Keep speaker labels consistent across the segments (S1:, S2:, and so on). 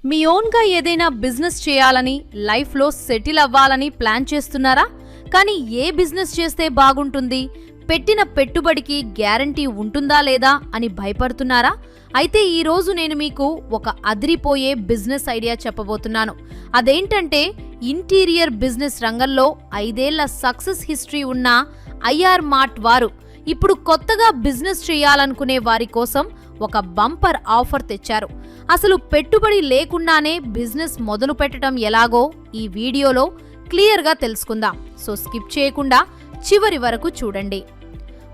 S1: మీ ఓన్గా ఏదైనా బిజినెస్ చేయాలని, లైఫ్లో సెటిల్ అవ్వాలని ప్లాన్ చేస్తున్నారా? కానీ ఏ బిజినెస్ చేస్తే బాగుంటుంది, పెట్టిన పెట్టుబడికి గ్యారంటీ ఉంటుందా లేదా అని భయపడుతున్నారా? అయితే ఈరోజు నేను మీకు ఒక అదిరిపోయే బిజినెస్ ఐడియా చెప్పబోతున్నాను. అదేంటంటే ఇంటీరియర్ బిజినెస్ రంగంలో 5 ఏళ్ల సక్సెస్ హిస్టరీ ఉన్న ఐఆర్ మార్ట్ వారు ఇప్పుడు కొత్తగా బిజినెస్ చేయాలనుకునే వారి కోసం ఒక బంపర్ ఆఫర్ తెచ్చారు. అసలు పెట్టుబడి లేకుండానే బిజినెస్ మొదలు పెట్టడం ఎలాగో ఈ వీడియోలో క్లియర్గా తెలుసుకుందాం. సో స్కిప్ చేయకుండా చివరి వరకు చూడండి.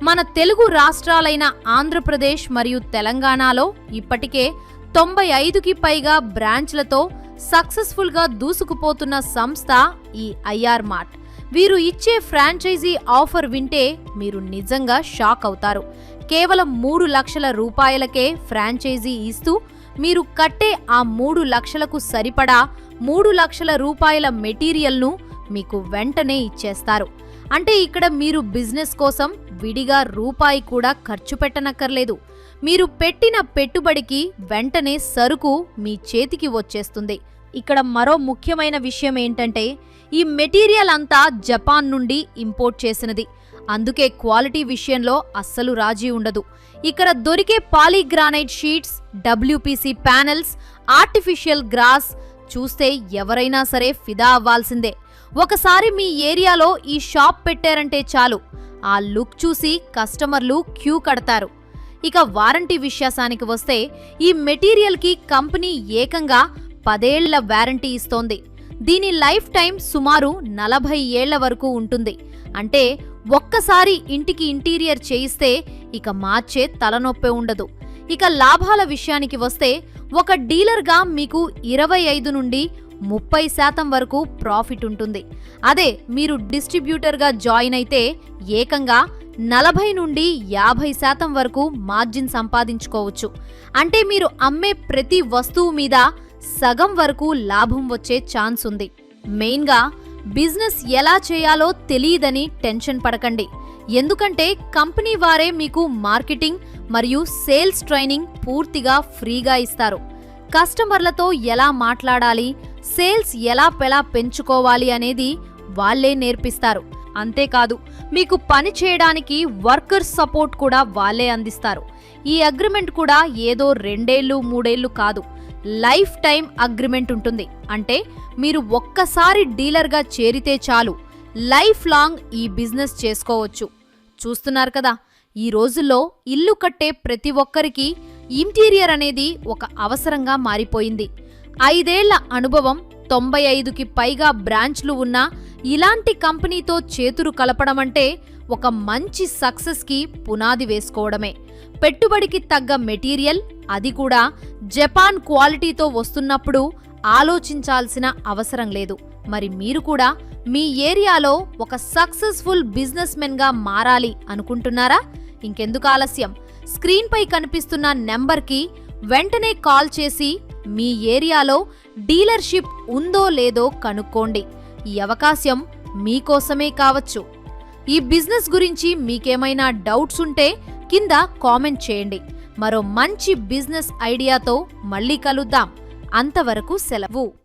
S1: మన తెలుగు రాష్ట్రాలైన ఆంధ్రప్రదేశ్ మరియు తెలంగాణలో ఇప్పటికే 95కి పైగా బ్రాంచ్లతో సక్సెస్ఫుల్గా దూసుకుపోతున్న సంస్థ ఈ ఐఆర్ మార్ట్. వీరు ఇచ్చే ఫ్రాంచైజీ ఆఫర్ వింటే మీరు నిజంగా షాక్ అవుతారు. కేవలం 3 లక్షల రూపాయలకే ఫ్రాంచైజీ ఇస్తూ మీరు కట్టే ఆ 3 లక్షలకు సరిపడా 3 లక్షల రూపాయల మెటీరియల్ను మీకు వెంటనే ఇచ్చేస్తారు. అంటే ఇక్కడ మీరు బిజినెస్ కోసం విడిగా రూపాయి కూడా ఖర్చు పెట్టనక్కర్లేదు. మీరు పెట్టిన పెట్టుబడికి వెంటనే సరుకు మీ చేతికి వచ్చేస్తుంది. ఇక్కడ మరో ముఖ్యమైన విషయం ఏంటంటే ఈ మెటీరియల్ అంతా జపాన్ నుండి ఇంపోర్ట్ చేసినది. అందుకే క్వాలిటీ విషయంలో అస్సలు రాజీ ఉండదు. ఇక్కడ దొరికే polygranite sheets, WPC panels, artificial grass చూస్తే ఎవరైనా సరే ఫిదా అవ్వాల్సిందే. ఒకసారి మీ ఏరియాలో ఈ షాప్ పెట్టారంటే చాలు, ఆ లుక్ చూసి కస్టమర్లు క్యూ కడతారు. ఇక వారంటీ విషయానికి వస్తే ఈ మెటీరియల్కి కంపెనీ ఏకంగా 10 ఏళ్ల వారంటీ ఇస్తోంది. దీని లైఫ్ టైం సుమారు 40 ఏళ్ల వరకు ఉంటుంది. అంటే ఒక్కసారి ఇంటికి ఇంటీరియర్ చేయిస్తే ఇక మార్చే తలనొప్పి ఉండదు. ఇక లాభాల విషయానికి వస్తే ఒక డీలర్గా మీకు 25 నుండి 30% వరకు ప్రాఫిట్ ఉంటుంది. అదే మీరు డిస్ట్రిబ్యూటర్గా జాయిన్ అయితే ఏకంగా 40 నుండి 50% వరకు మార్జిన్ సంపాదించుకోవచ్చు. అంటే మీరు అమ్మే ప్రతి వస్తువు మీద సగం వరకు లాభం వచ్చే ఛాన్స్ ఉంది. మెయిన్గా బిజినెస్ ఎలా చేయాలో తెలియదని టెన్షన్ పడకండి. ఎందుకంటే కంపెనీ వారే మీకు మార్కెటింగ్ మరియు సేల్స్ ట్రైనింగ్ పూర్తిగా ఫ్రీగా ఇస్తారు. కస్టమర్లతో ఎలా మాట్లాడాలి, సేల్స్ ఎలా పెంచుకోవాలి అనేది వాళ్లే నేర్పిస్తారు. అంతేకాదు మీకు పని చేయడానికి వర్కర్స్ సపోర్ట్ కూడా వాళ్లే అందిస్తారు. ఈ అగ్రిమెంట్ కూడా ఏదో 2 ఏళ్లు 3 ఏళ్లు కాదు, లైఫ్ టైం అగ్రిమెంట్ ఉంటుంది. అంటే మీరు ఒక్కసారి డీలర్గా చేరితే చాలు, లైఫ్ లాంగ్ ఈ బిజినెస్ చేసుకోవచ్చు. చూస్తున్నారు కదా, ఈ రోజుల్లో ఇల్లు కట్టే ప్రతి ఒక్కరికి ఇంటీరియర్ అనేది ఒక అవసరంగా మారిపోయింది. 5 ఏళ్ల అనుభవం, 95కి పైగా బ్రాంచ్లు ఉన్న ఇలాంటి కంపెనీతో చేతులు కలపడం అంటే ఒక మంచి సక్సెస్కి పునాది వేసుకోవడమే. పెట్టుబడికి తగ్గ మెటీరియల్, అది కూడా జపాన్ క్వాలిటీతో వస్తున్నప్పుడు ఆలోచించాల్సిన అవసరం లేదు. మరి మీరు కూడా మీ ఏరియాలో ఒక సక్సెస్ఫుల్ బిజినెస్ మెన్గా మారాలి అనుకుంటున్నారా? ఇంకెందుకు ఆలస్యం, స్క్రీన్పై కనిపిస్తున్న నెంబర్కి వెంటనే కాల్ చేసి మీ ఏరియాలో డీలర్షిప్ ఉందో లేదో కనుక్కోండి. ఈ అవకాశం మీకోసమే కావచ్చు. ఈ బిజినెస్ గురించి మీకేమైనా డౌట్స్ ఉంటే కింద కామెంట్ చేయండి. మరో మంచి బిజినెస్ ఐడియాతో మళ్ళీ కలుద్దాం. అంతవరకు సెలవు.